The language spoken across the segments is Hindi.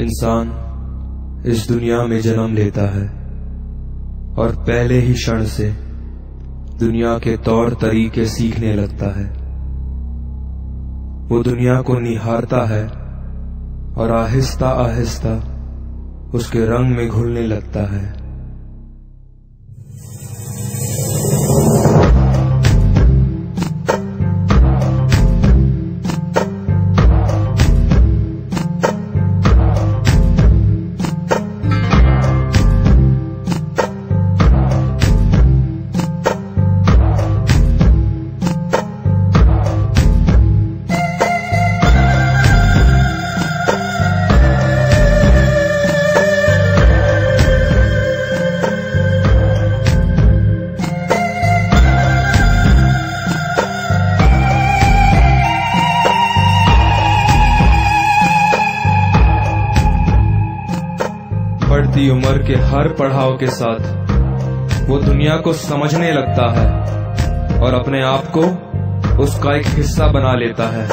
इंसान इस दुनिया में जन्म लेता है और पहले ही क्षण से दुनिया के तौर तरीके सीखने लगता है। वो दुनिया को निहारता है और आहिस्ता आहिस्ता उसके रंग में घुलने लगता है। बढ़ती उम्र के हर पड़ाव के साथ वो दुनिया को समझने लगता है और अपने आप को उसका एक हिस्सा बना लेता है।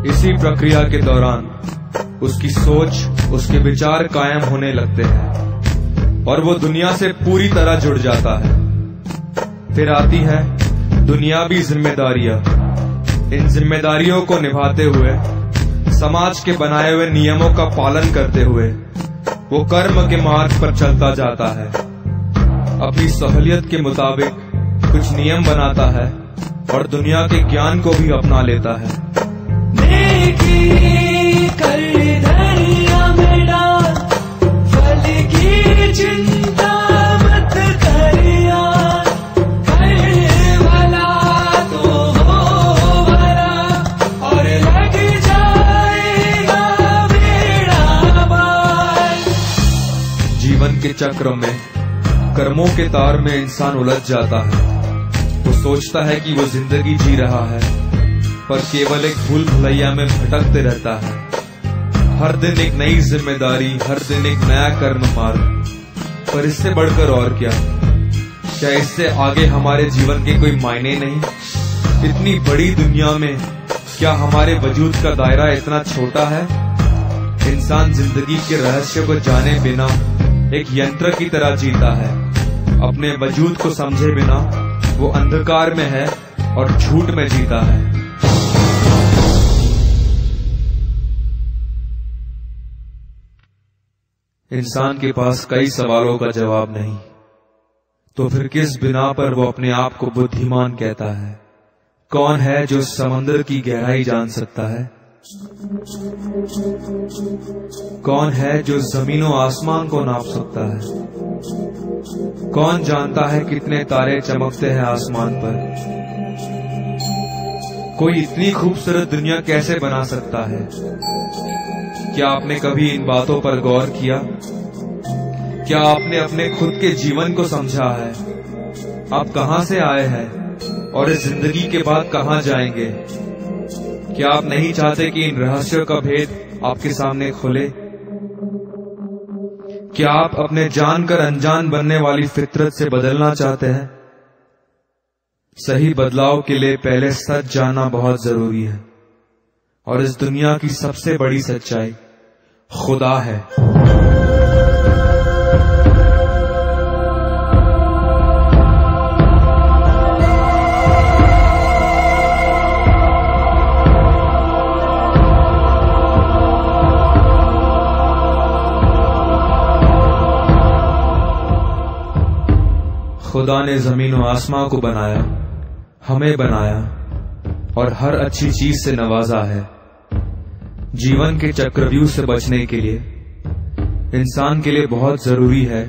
इसी प्रक्रिया के दौरान उसकी सोच, उसके विचार कायम होने लगते हैं और वो दुनिया से पूरी तरह जुड़ जाता है। फिर आती है दुनियावी जिम्मेदारियां। इन जिम्मेदारियों को निभाते हुए, समाज के बनाए हुए नियमों का पालन करते हुए वो कर्म के मार्ग पर चलता जाता है। अपनी सहूलियत के मुताबिक कुछ नियम बनाता है और दुनिया के ज्ञान को भी अपना लेता है। फल की चिंता मत करिया, जीवन के चक्र में, कर्मों के तार में इंसान उलझ जाता है। वो सोचता है कि वो जिंदगी जी रहा है, पर केवल एक भूल भुलैया में भटकते रहता है। हर दिन एक नई जिम्मेदारी, हर दिन एक नया कर्म मार्ग। पर इससे बढ़कर और क्या इससे आगे हमारे जीवन के कोई मायने नहीं? इतनी बड़ी दुनिया में क्या हमारे वजूद का दायरा इतना छोटा है? इंसान जिंदगी के रहस्य को जाने बिना एक यंत्र की तरह जीता है। अपने वजूद को समझे बिना वो अंधकार में है और झूठ में जीता है। इंसान के पास कई सवालों का जवाब नहीं, तो फिर किस बिना पर वो अपने आप को बुद्धिमान कहता है? कौन है जो समंदर की गहराई जान सकता है? कौन है जो जमीनों आसमान को नाप सकता है? कौन जानता है कितने तारे चमकते हैं आसमान पर? कोई इतनी खूबसूरत दुनिया कैसे बना सकता है? क्या आपने कभी इन बातों पर गौर किया? क्या आपने अपने खुद के जीवन को समझा है? आप कहां से आए हैं और इस जिंदगी के बाद कहां जाएंगे? क्या आप नहीं चाहते कि इन रहस्यों का भेद आपके सामने खुले? क्या आप अपने जानकर अनजान बनने वाली फितरत से बदलना चाहते हैं? सही बदलाव के लिए पहले सच जानना बहुत जरूरी है, और इस दुनिया की सबसे बड़ी सच्चाई खुदा है। खुदा ने जमीन और आसमां को बनाया, हमें बनाया और हर अच्छी चीज से नवाजा है। जीवन के चक्रव्यूह से बचने के लिए इंसान के लिए बहुत जरूरी है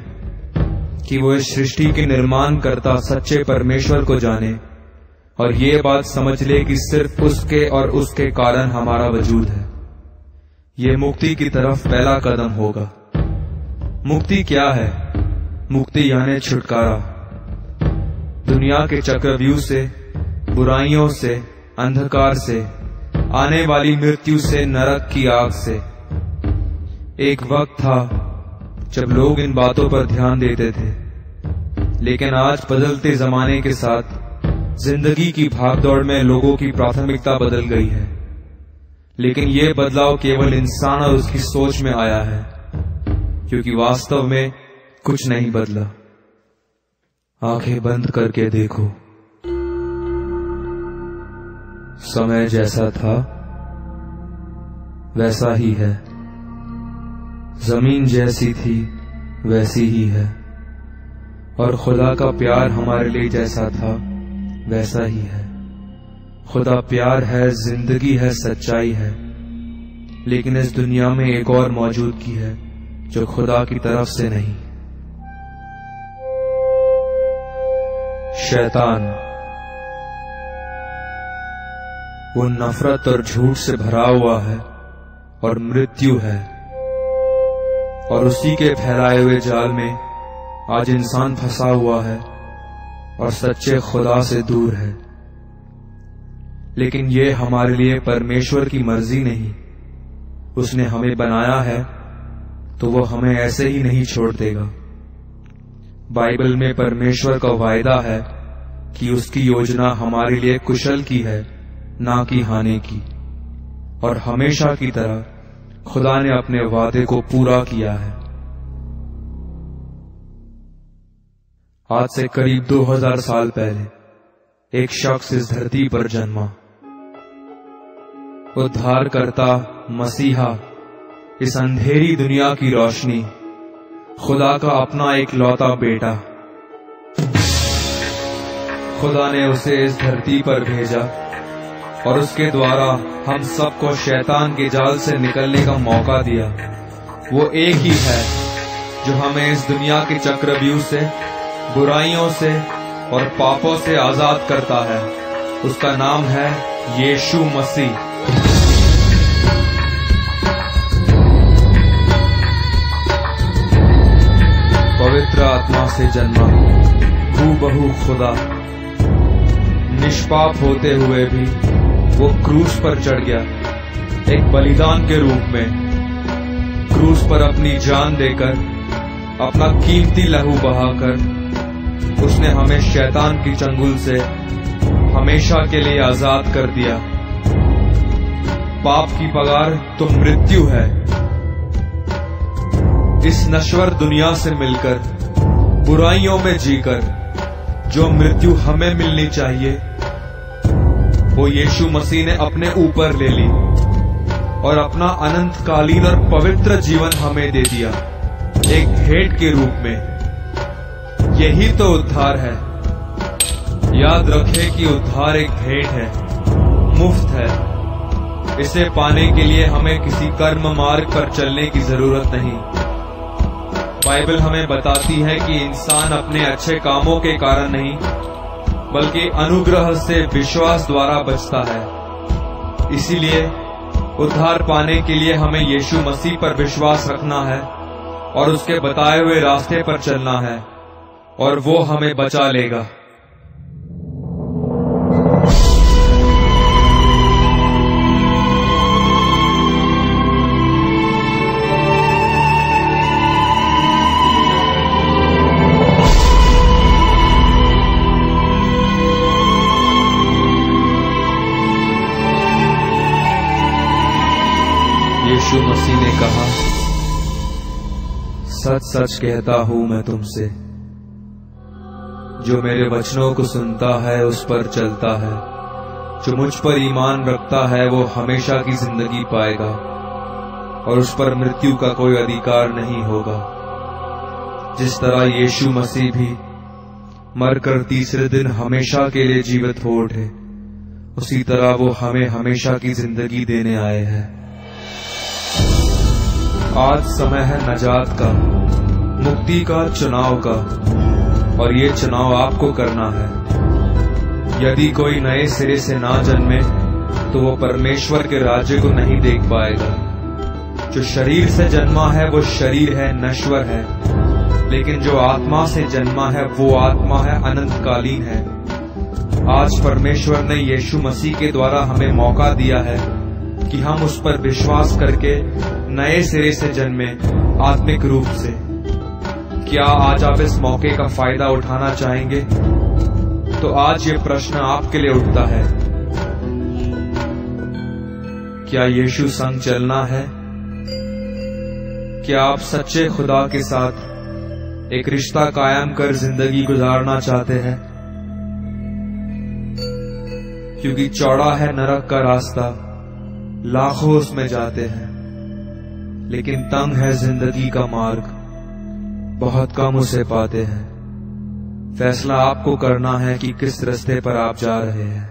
कि वो इस सृष्टि के निर्माण करता सच्चे परमेश्वर को जाने और ये बात समझ ले कि सिर्फ उसके और उसके कारण हमारा वजूद है। ये मुक्ति की तरफ पहला कदम होगा। मुक्ति क्या है? मुक्ति यानी छुटकारा दुनिया के चक्रव्यूह से, बुराइयों से, अंधकार से, आने वाली मृत्यु से, नरक की आग से। एक वक्त था जब लोग इन बातों पर ध्यान देते थे, लेकिन आज बदलते जमाने के साथ जिंदगी की भागदौड़ में लोगों की प्राथमिकता बदल गई है। लेकिन ये बदलाव केवल इंसान और उसकी सोच में आया है, क्योंकि वास्तव में कुछ नहीं बदला। आंखें बंद करके देखो, समय जैसा था वैसा ही है, जमीन जैसी थी वैसी ही है, और खुदा का प्यार हमारे लिए जैसा था वैसा ही है। खुदा प्यार है, जिंदगी है, सच्चाई है। लेकिन इस दुनिया में एक और मौजूदगी है जो खुदा की तरफ से नहीं। शैतान। वो नफरत और झूठ से भरा हुआ है और मृत्यु है, और उसी के फैलाए हुए जाल में आज इंसान फंसा हुआ है और सच्चे खुदा से दूर है। लेकिन ये हमारे लिए परमेश्वर की मर्जी नहीं। उसने हमें बनाया है तो वो हमें ऐसे ही नहीं छोड़ देगा। बाइबल में परमेश्वर का वायदा है कि उसकी योजना हमारे लिए कुशल की है, ना कि हानि की, और हमेशा की तरह खुदा ने अपने वादे को पूरा किया है। आज से करीब 2000 साल पहले एक शख्स इस धरती पर जन्मा। उद्धारकर्ता मसीहा, इस अंधेरी दुनिया की रोशनी, खुदा का अपना एक लौता बेटा। खुदा ने उसे इस धरती पर भेजा और उसके द्वारा हम सबको शैतान के जाल से निकलने का मौका दिया। वो एक ही है जो हमें इस दुनिया के चक्रव्यूह से, बुराइयों से और पापों से आजाद करता है। उसका नाम है यीशु मसीह। पवित्र आत्मा से जन्मा, हूबहू खुदा, निष्पाप होते हुए भी वो क्रूस पर चढ़ गया, एक बलिदान के रूप में। क्रूस पर अपनी जान देकर, अपना कीमती लहू बहाकर उसने हमें शैतान की चंगुल से हमेशा के लिए आजाद कर दिया। पाप की पगार तो मृत्यु है। इस नश्वर दुनिया से मिलकर, बुराइयों में जीकर जो मृत्यु हमें मिलनी चाहिए, वो यीशु मसीह ने अपने ऊपर ले ली और अपना अनंतकालीन और पवित्र जीवन हमें दे दिया, एक भेंट के रूप में। यही तो उद्धार है। याद रखें कि उद्धार एक भेंट है, मुफ्त है। इसे पाने के लिए हमें किसी कर्म मार्ग पर चलने की जरूरत नहीं। बाइबल हमें बताती है कि इंसान अपने अच्छे कामों के कारण नहीं, बल्कि अनुग्रह से विश्वास द्वारा बचता है। इसीलिए उद्धार पाने के लिए हमें यीशु मसीह पर विश्वास रखना है और उसके बताए हुए रास्ते पर चलना है, और वो हमें बचा लेगा। यीशु मसीह ने कहा, सच सच कहता हूं मैं तुमसे, जो मेरे वचनों को सुनता है, उस पर चलता है, जो मुझ पर ईमान रखता है, वो हमेशा की जिंदगी पाएगा और उस पर मृत्यु का कोई अधिकार नहीं होगा। जिस तरह यीशु मसीह भी मरकर तीसरे दिन हमेशा के लिए जीवित हो उठे, उसी तरह वो हमें हमेशा की जिंदगी देने आए हैं। आज समय है नजात का, मुक्ति का, चुनाव का, और ये चुनाव आपको करना है। यदि कोई नए सिरे से ना जन्मे तो वो परमेश्वर के राज्य को नहीं देख पाएगा। जो शरीर से जन्मा है वो शरीर है, नश्वर है, लेकिन जो आत्मा से जन्मा है वो आत्मा है, अनंतकालीन है। आज परमेश्वर ने यीशु मसीह के द्वारा हमें मौका दिया है कि हम उस पर विश्वास करके नए सिरे से जन्मे, आत्मिक रूप से, क्या आज आप इस मौके का फायदा उठाना चाहेंगे? तो आज ये प्रश्न आपके लिए उठता है, क्या यीशु संग चलना है? क्या आप सच्चे खुदा के साथ एक रिश्ता कायम कर जिंदगी गुजारना चाहते हैं? क्योंकि चौड़ा है नरक का रास्ता, लाखों उसमें जाते हैं, लेकिन तंग है जिंदगी का मार्ग, बहुत कम उसे पाते हैं। फैसला आपको करना है कि किस रास्ते पर आप जा रहे हैं।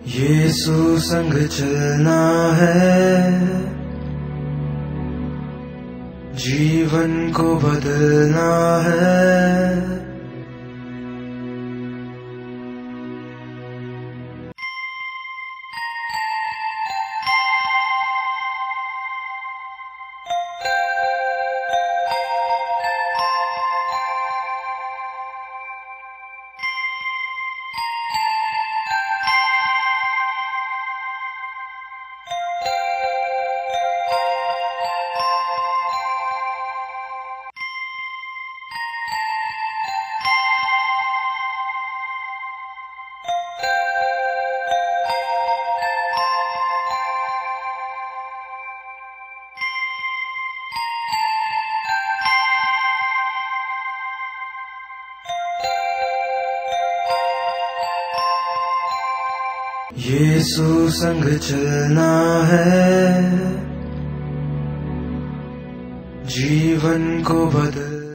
यीशु संग चलना है, जीवन को बदलना है। यीशु संग चलना है, जीवन को बदल